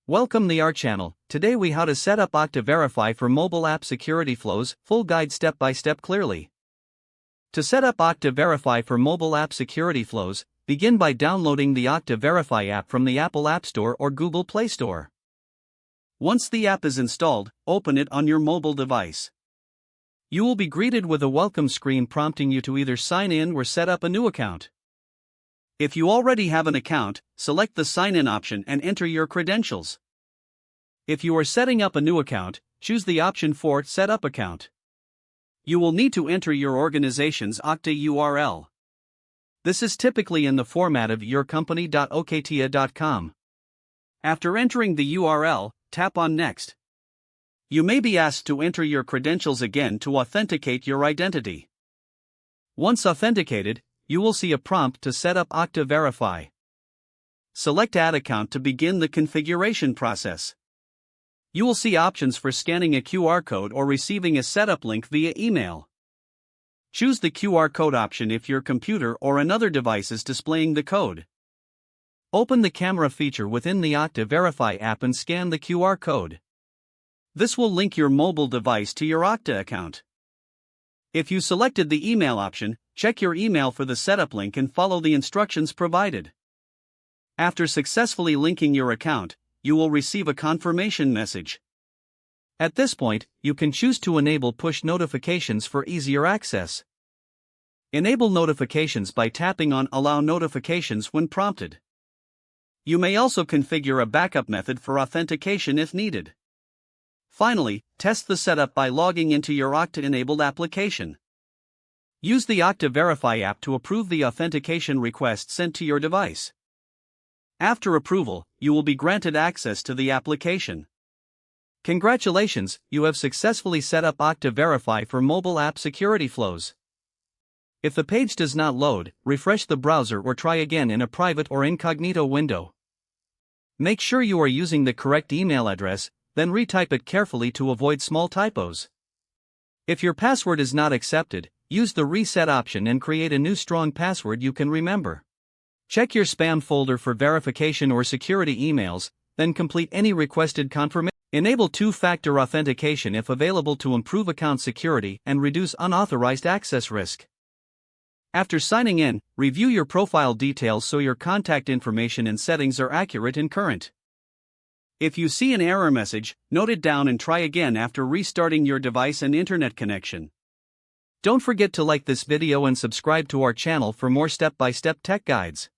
Welcome to our channel. Today we how to set up Okta Verify for mobile app security flows, full guide step by step clearly. To set up Okta Verify for mobile app security flows, begin by downloading the Okta Verify app from the Apple App Store or Google Play Store. Once the app is installed, open it on your mobile device. You will be greeted with a welcome screen prompting you to either sign in or set up a new account. If you already have an account, select the Sign In option and enter your credentials. If you are setting up a new account, choose the option for Set Up Account. You will need to enter your organization's Okta URL. This is typically in the format of yourcompany.okta.com. After entering the URL, tap on Next. You may be asked to enter your credentials again to authenticate your identity. Once authenticated, you will see a prompt to set up Okta Verify. Select Add Account to begin the configuration process. You will see options for scanning a QR code or receiving a setup link via email. Choose the QR code option if your computer or another device is displaying the code. Open the camera feature within the Okta Verify app and scan the QR code. This will link your mobile device to your Okta account. If you selected the email option, check your email for the setup link and follow the instructions provided. After successfully linking your account, you will receive a confirmation message. At this point, you can choose to enable push notifications for easier access. Enable notifications by tapping on Allow Notifications when prompted. You may also configure a backup method for authentication if needed. Finally, test the setup by logging into your Okta-enabled application. Use the Okta Verify app to approve the authentication request sent to your device. After approval, you will be granted access to the application. Congratulations, you have successfully set up Okta Verify for mobile app security flows. If the page does not load, refresh the browser or try again in a private or incognito window. Make sure you are using the correct email address, then retype it carefully to avoid small typos. If your password is not accepted, use the reset option and create a new strong password you can remember. Check your spam folder for verification or security emails, then complete any requested confirmation. Enable two-factor authentication if available to improve account security and reduce unauthorized access risk. After signing in, review your profile details so your contact information and settings are accurate and current. If you see an error message, note it down and try again after restarting your device and internet connection. Don't forget to like this video and subscribe to our channel for more step-by-step tech guides.